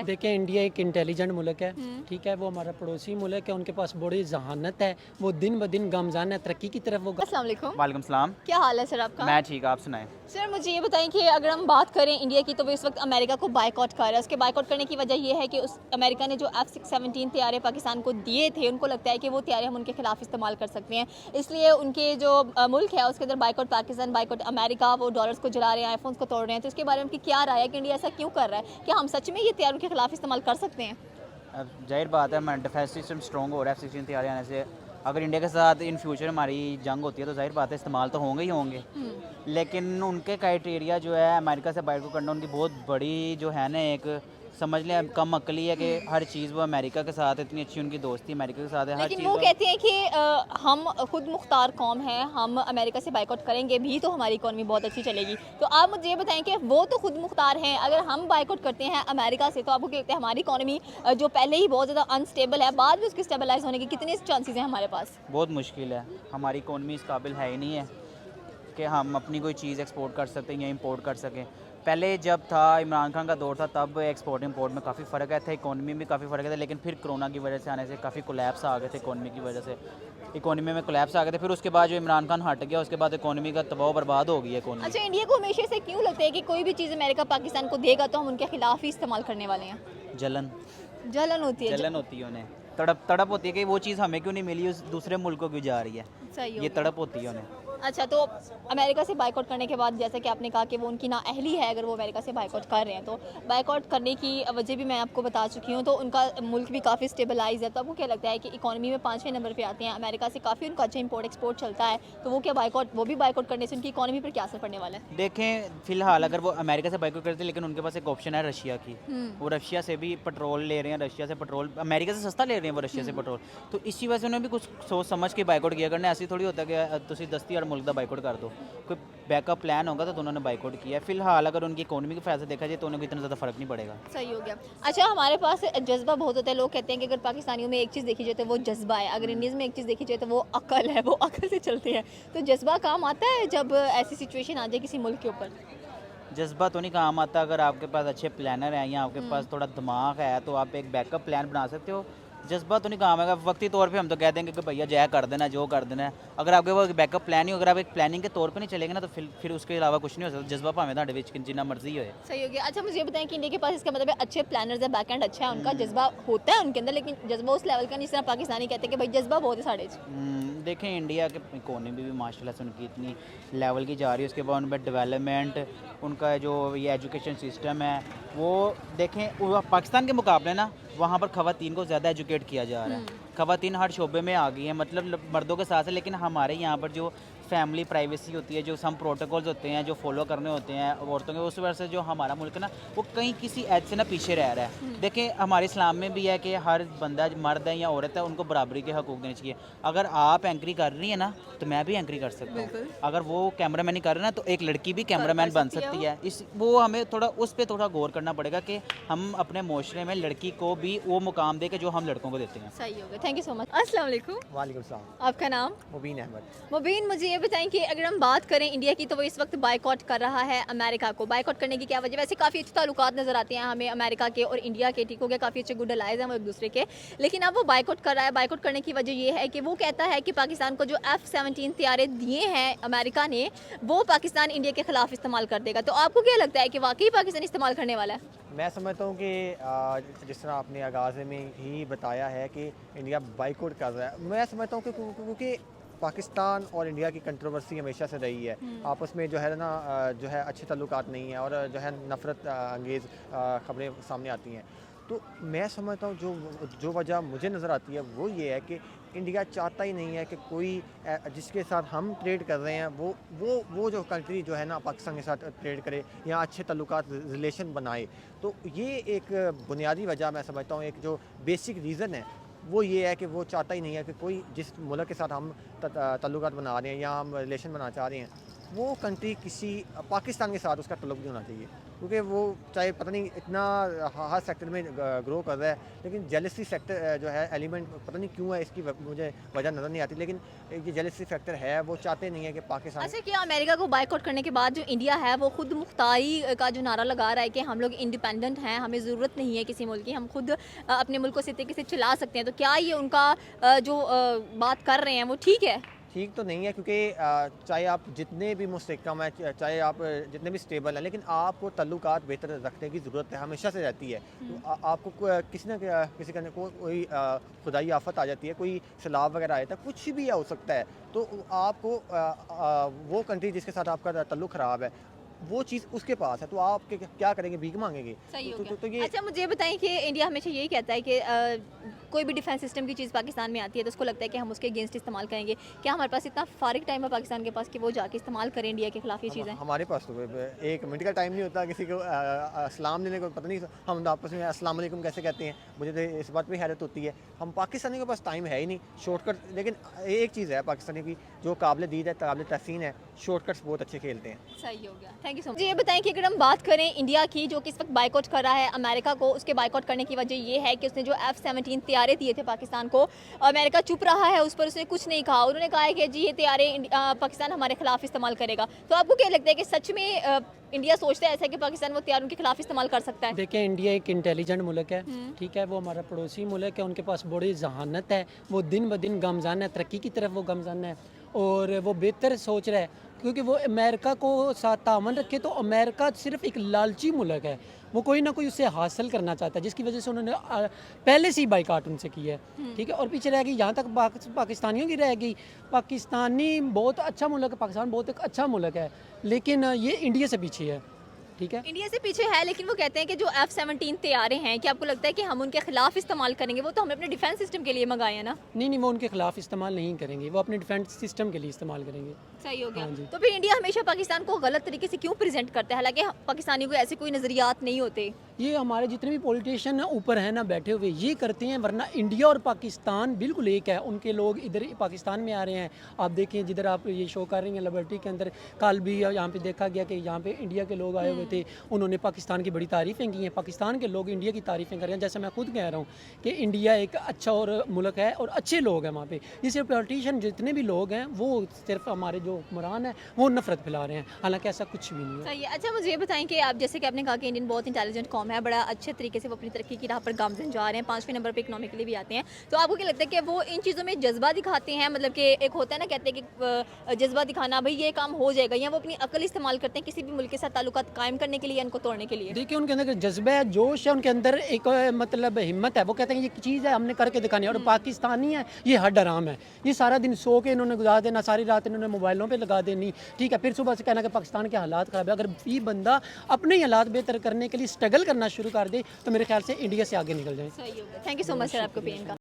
देखिए इंडिया एक इंटेलिजेंट मुल्क है, हम्म। ठीक है। वो हमारा पड़ोसी मुल्क है, उनके पास बड़ी जहानत है, वो दिन ब दिन गमज़ान है, तरक्की की तरफ वो अस्सलाम वालेकुम। वालेकुम सलाम। क्या हाल है सर आपका? मैं ठीक, आप सुनाएं। सर मुझे ये बताएं कि अगर हम बात करें इंडिया की तो वो इस वक्त अमेरिका को बायकॉट कर रहा है। उसके बायकॉट करने की वजह ये है कि उस अमेरिका ने जो F-16 तैयारे पाकिस्तान को दिए थे, उनको लगता है कि वो तैयारे हम उनके खिलाफ इस्तेमाल कर सकते हैं, इसलिए उनके जो मुल्क है उसके अंदर बायकॉट पाकिस्तान, बायकॉट अमेरिका, वो डॉलर्स को जला रहे हैं, आईफोन्स को तोड़ रहे हैं। तो इसके बारे में उनकी क्या राय है कि इंडिया ऐसा क्यों कर रहा है? क्या हम सच में ये तैयार उनके खिलाफ इस्तेमाल कर सकते हैं? अब जाहिर बात है, हमारा डिफेंस सिस्टम स्ट्रॉन्ग हो रहा है F-16 तैयारी आने से। अगर इंडिया के साथ इन फ्यूचर हमारी जंग होती है तो जाहिर बात है इस्तेमाल तो होंगे ही होंगे। लेकिन उनके क्राइटेरिया जो है अमेरिका से बाइक को करना, उनकी बहुत बड़ी जो है ना, एक समझ लें कम अकली है कि हर चीज़ वो अमेरिका के साथ, इतनी अच्छी उनकी दोस्ती अमेरिका के साथ है, हर लेकिन चीज़ वो कहते हैं कि हम खुद मुख्तार कौम हैं, हम अमेरिका से बाइकआउट करेंगे भी तो हमारी इकॉनमी बहुत अच्छी चलेगी। तो आप मुझे ये बताएं कि वो तो खुद मुख्तार हैं, अगर हम बाइकआउट करते हैं अमेरिका से तो आपको क्या लगता है हमारी इकॉनमी जो पहले ही बहुत ज़्यादा अनस्टेबल है, बाद में उसकी स्टेबलाइज होने के कितने चांसेस हैं हमारे पास? बहुत मुश्किल है। हमारी इकोनॉमी इस काबिल है ही नहीं है कि हम अपनी कोई चीज़ एक्सपोर्ट कर सकते हैं या इंपोर्ट कर सकें। पहले जब था इमरान खान का दौर था तब एक्सपोर्ट इंपोर्ट में काफ़ी फ़र्क आया था, इकोनॉमी में काफ़ी फ़र्क आया था। लेकिन फिर कोरोना की वजह से आने से काफ़ी कोलैप्स आ गए थे, इकोनॉमी की वजह से इकोनॉमी में कोलैप्स आ गए थे। फिर उसके बाद जो इमरान खान हट गया, उसके बाद इकोनॉमी का तबाह बर्बाद हो गई है इकोनॉमी। अच्छा, इंडिया को हमेशा से क्यों लगता है कि कोई भी चीज़ अमेरिका पाकिस्तान को देगा तो हम उनके खिलाफ ही इस्तेमाल करने वाले हैं? जलन जलन होती है। जलन होती है उन्हें, तड़प होती है कि वो चीज़ हमें क्यों नहीं मिली, उस दूसरे मुल्क को क्यों जा रही है, सही हो ये गया। तड़प होती है उन्हें। अच्छा, तो अमेरिका से बायकॉट करने के बाद जैसे कि आपने कहा कि वो उनकी नाअहली है अगर वो अमेरिका से बायकॉट कर रहे हैं, तो बायकॉट करने की वजह भी मैं आपको बता चुकी हूँ। तो उनका मुल्क भी काफ़ी स्टेबलाइज है, तो आपको क्या लगता है कि इकॉनमी में 5वें नंबर पे आते हैं, अमेरिका से काफ़ी उनका अच्छा इंपोर्ट एक्सपोर्ट चलता है, तो वो क्या बायकॉट, वो भी बायकॉट करने से उनकी इकॉनमी पर क्या असर पड़ने वाला है? देखें फ़िलहाल अगर वो अमेरिका से बाइकआउट करते हैं, लेकिन उनके पास एक ऑप्शन है रशिया की। वो रशिया से भी पेट्रोल ले रहे हैं, रशिया से पेट्रोल अमेरिका से सस्ता ले रहे हैं वो रशिया से पेट्रोल। तो इसी वजह से उन्हें भी कुछ सोच समझ के बाइकआउट किया करना। ऐसी थोड़ी होता है कि तुसी दस्ती और मुल्क दा बाइकआउट कर दो, कोई बैकअप प्लान होगा तो उन्होंने बाइकआउट किया है। फिलहाल अगर उनकी इकोनॉमी के फैसले देखा जाए तो उन्हें इतना ज़्यादा फ़र्क नहीं पड़ेगा। सही हो गया। अच्छा, हमारे पास जज्बा बहुत होता है, लोग कहते हैं कि अगर पाकिस्तानियों में एक चीज़ देखी जाए तो वो जज्बा है, अगर इंडियंस में एक चीज़ देखी जाए तो वो अकल है, वो अकल से चलते हैं। तो जज्बा काम आता है जब ऐसी सिचुएशन आ जाए किसी मुल्क के ऊपर? जज्बा तो नहीं काम आता। अगर आपके पास अच्छे प्लानर हैं या आपके पास थोड़ा दिमाग है तो आप एक बैकअप प्लान बना सकते हो। जज्बा तो नहीं काम आएगा। वक्ती तौर पे हम तो कह देंगे कि भैया जय कर देना, जो कर देना है। अगर आपके पास बैकअप प्लान ही, अगर आप एक प्लानिंग के तौर पे नहीं चलेंगे ना तो फिर उसके अलावा कुछ नहीं हो सकता। जज्बा भावें ਤੁਹਾਡੇ ਵਿੱਚ जितना मर्जी होए। सही हो गया। अच्छा, मुझे ये बताएं कि इंडिया के पास इसका मतलब है अच्छे प्लानर्स है, बैकएंड अच्छा है उनका, जज्बा होता है उनके अंदर, लेकिन जज्बा उस लेवल का नहीं जिस तरह पाकिस्तानी कहते हैं कि भाई जज्बा बहुत है साढ़े च। देखें इंडिया के इकोनॉमी भी माशाल्लाह से उनकी इतनी लेवल की जा रही है। उसके बाद उनमें डेवलपमेंट, उनका जो ये एजुकेशन सिस्टम है वो देखें वो पाकिस्तान के मुकाबले ना वहाँ पर ख़वातीन को ज़्यादा एजुकेट किया जा रहा है। ख़वातीन हर शोबे में आ गई हैं, मतलब मर्दों के साथ है। लेकिन हमारे यहाँ पर जो फैमिली प्राइवेसी होती है, जो सम प्रोटोकॉल्स होते हैं जो फॉलो करने होते हैं औरतों के, उस वजह से जो हमारा मुल्क है ना वो कहीं किसी ऐज से ना पीछे रह रहा है। देखें हमारे इस्लाम में भी है कि हर बंदा मर्द है या औरत है उनको बराबरी के हकूक़ देने चाहिए। अगर आप एंकरी कर रही हैं ना तो मैं भी एंकरी कर सकता हूँ। अगर वो कैमरामैन कर रहे हैं ना तो एक लड़की भी कैमरामैन बन सकती है। इस वो हमें थोड़ा उस पर थोड़ा गौर करना पड़ेगा कि हम अपने माशरे में लड़की को भी वो मुकाम दे के जो हम लड़कों को देते हैं। सही हो गया, थैंक यू सो मच। अस्सलाम वालेकुम। वालेकुम सलाम। आपका नाम? मुबीन अहमद। मुबीन, मुझे ये बताएं कि अगर हम बात करें इंडिया की तो वो इस वक्त बायकॉट कर रहा है अमेरिका को। बायकॉट करने की क्या वजह? वैसे काफ़ी अच्छे ताल्लुकात नज़र आते हैं हमें अमेरिका के और इंडिया के, ठीक हो गया, काफ़ी अच्छे गुड अलाइज हैं वो एक दूसरे के। लेकिन अब वो बायकॉट कर रहा है। बायकॉट करने की वजह ये है कि वो कहता है कि पाकिस्तान को जो F-17 तैयारे दिए हैं अमेरिका ने, वो पाकिस्तान इंडिया के ख़िलाफ़ इस्तेमाल कर देगा। तो आपको क्या लगता है कि वाकई पाकिस्तान इस्तेमाल करने वाला है? मैं समझता हूँ कि जिस तरह आपने आगाज़ में ही बताया है कि इंडिया बाइकआउट कर रहा है, मैं समझता हूँ कि क्योंकि पाकिस्तान और इंडिया की कंट्रोवर्सी हमेशा से रही है। आपस में जो है ना जो है अच्छे ताल्लुकात नहीं है और जो है नफ़रत अंगेज़ ख़बरें सामने आती हैं। तो मैं समझता हूँ जो वजह मुझे नज़र आती है वो ये है कि इंडिया चाहता ही नहीं है कि कोई जिसके साथ हम ट्रेड कर रहे हैं वो जो कंट्री जो है ना पाकिस्तान के साथ ट्रेड करे या अच्छे ताल्लुकात रिलेशन बनाए। तो ये एक बुनियादी वजह मैं समझता हूँ, एक जो बेसिक रीज़न है वो ये है कि वो चाहता ही नहीं है कि कोई जिस मुल्क के साथ हम ताल्लुकात बना रहे हैं या हम रिलेशन बनाना चाह रहे हैं वो कंट्री किसी पाकिस्तान के साथ उसका ताल्लुक नहीं होना चाहिए। क्योंकि वो चाहे पता नहीं इतना हर सेक्टर में ग्रो कर रहा है, लेकिन जेलसी फैक्टर जो है एलिमेंट पता नहीं क्यों है, इसकी मुझे वजह नज़र नहीं आती, लेकिन ये जेलसी फैक्टर है, वो चाहते नहीं है कि पाकिस्तान। अच्छा, क्या अमेरिका को बायकॉट करने के बाद जो इंडिया है वो खुद मुख्तारी का जो नारा लगा रहा है कि हम लोग इंडिपेंडेंट हैं, हमें ज़रूरत नहीं है किसी मुल्क की, हम खुद अपने मुल्क को इसी तरीके से चला सकते हैं, तो क्या ये उनका जो बात कर रहे हैं वो ठीक है? ठीक तो नहीं है, क्योंकि चाहे आप जितने भी मुस्तहकम हैं, चाहे आप जितने भी स्टेबल हैं, लेकिन आपको तल्लुकात बेहतर रखने की ज़रूरत है, हमेशा से रहती है। तो आपको किसी ना किसी का कोई खुदाई आफत आ जाती है, कोई सैलाब वगैरह आ जाता है, कुछ भी हो सकता है, तो आपको वो कंट्री जिसके साथ आपका तल्लुक ख़राब है वो चीज़ उसके पास है, तो आप क्या करेंगे, भीख मांगेंगे? सही हो तो, गया। तो ये अच्छा, मुझे बताएं कि इंडिया हमेशा यही कहता है कि कोई भी डिफेंस सिस्टम की चीज़ पाकिस्तान में आती है तो उसको लगता है कि हम उसके अगेंस्ट इस्तेमाल करेंगे। क्या हमारे पास इतना फारिग टाइम है पाकिस्तान के पास कि वो जाके इस्तेमाल करें इंडिया के खिलाफ ये चीज़ें? हमारे पास तो एक मिनट का टाइम नहीं होता किसी को सलाम देने को, पता नहीं हम आपस में अस्सलाम वालेकुम कैसे कहते हैं, मुझे तो इस बात पे हैरत होती है। हम पाकिस्तानी के पास टाइम है ही नहीं शॉर्टकट, लेकिन एक चीज़ है पाकिस्तानी की जो काबिल दीद है, काबिल तहसीन है, शॉर्टकट्स बहुत अच्छे खेलते हैं। सही हो गया, थैंक यू सो मच। ये बताएं कि अगर हम बात करें इंडिया की जो कि इस वक्त बायकॉट कर रहा है अमेरिका को, उसके बायकॉट करने की वजह ये है कि उसने जो F-17 तैयारे दिए थे पाकिस्तान को, अमेरिका चुप रहा है उस पर, उसने कुछ नहीं कहा। उन्होंने कहा है कि जी ये तैयारे पाकिस्तान हमारे खिलाफ इस्तेमाल करेगा। तो आपको क्या लगता है कि सच में इंडिया सोचता है ऐसा कि पाकिस्तान वो तैयारों के खिलाफ इस्तेमाल कर सकता है? देखिए, इंडिया एक इंटेलिजेंट मुल्क है, ठीक है, वो हमारा पड़ोसी मुल्क है, उनके पास बड़ी जहानत है, वो दिन ब दिन गमज़ान है, तरक्की की तरफ वो गमज़ान है, और वो बेहतर सोच रहा है, क्योंकि वो अमेरिका को साथ तामन रखे। तो अमेरिका सिर्फ एक लालची मुल्क है, वो कोई ना कोई उससे हासिल करना चाहता है, जिसकी वजह से उन्होंने पहले से ही बाइकाट उनसे की है, ठीक है, और पीछे रह गई यहाँ तक पाकिस्तानियों की रह गई। पाकिस्तानी बहुत अच्छा मुल्क है, पाकिस्तान बहुत एक अच्छा मुल्क है, लेकिन ये इंडिया से पीछे है, ठीक है। इंडिया से पीछे है, लेकिन वो कहते हैं कि जो F-17 तैयारे हैं, कि आपको लगता है कि हम उनके खिलाफ इस्तेमाल करेंगे? वो तो हमने अपने डिफेंस सिस्टम के लिए मंगाए हैं ना। नहीं नहीं, वो उनके खिलाफ इस्तेमाल नहीं करेंगे, वो अपने डिफेंस सिस्टम के लिए इस्तेमाल करेंगे। सही हो गया। हाँ जी। तो फिर इंडिया हमेशा पाकिस्तान को गलत तरीके से क्यों प्रेजेंट करता है, हालांकि पाकिस्तानियों को ऐसे कोई नजरियात नहीं होते? ये हमारे जितने भी पॉलिटिशियन ऊपर हैं ना बैठे हुए, ये करते हैं, वरना इंडिया और पाकिस्तान बिल्कुल एक है। उनके लोग इधर पाकिस्तान में आ रहे हैं, आप देखें जिधर आप ये शो कर रही हैं लिबर्टी के अंदर, कल भी यहाँ पे देखा गया कि यहाँ पे इंडिया के लोग आए हुए थे, उन्होंने पाकिस्तान की बड़ी तारीफ़ें की हैं, पाकिस्तान के लोग इंडिया की तारीफ़ें कर रहे हैं। जैसे मैं खुद कह रहा हूँ कि इंडिया एक अच्छा और मुल्क है और अच्छे लोग हैं वहाँ पे। ये सिर्फ पॉलिटिशियन जितने भी लोग हैं वो सिर्फ हमारे जो हुक्मरान हैं वो नफरत फैला रहे हैं, हालांकि ऐसा कुछ भी नहीं है। सही है। अच्छा, मुझे ये बताएं कि आप जैसे कि आपने कहा कि इंडियन बहुत इंटेलिजेंट कौम है, बड़ा अच्छे तरीके से वो अपनी तरक्की की राह पर गामजन जा रहे हैं, 5वें नंबर पर इकोनॉमिकली भी आते हैं, तो आपको क्या लगता है कि वो इन चीज़ों में जज्बा दिखाते हैं? मतलब कि एक होता है ना, कहते हैं कि जज्बा दिखाना, भाई ये काम हो जाएगा, या वो अपनी अकल इस्तेमाल करते हैं किसी भी मुल्क के साथ ताल्लुकात कायम करने के लिए, इनको तोड़ने के लिए? देखिए, उनके अंदर जज्बा है, जोश है, उनके अंदर एक मतलब हिम्मत है, वो कहते हैं ये चीज़ है हमने करके दिखानी है। और पाकिस्तानी है ये हड हराम है, ये सारा दिन सो के इन्होंने गुजार देना, सारी रात इन्होंने मोबाइलों पे लगा देनी, ठीक है, फिर सुबह से कहना कि पाकिस्तान के हालात ख़राब है। अगर ये बंदा अपने ही हालात बेहतर करने के लिए स्ट्रगल करना शुरू कर दे तो मेरे ख्याल से इंडिया से आगे निकल जाए। सही होगा। Thank you so much sir आपके ओपिनियन का।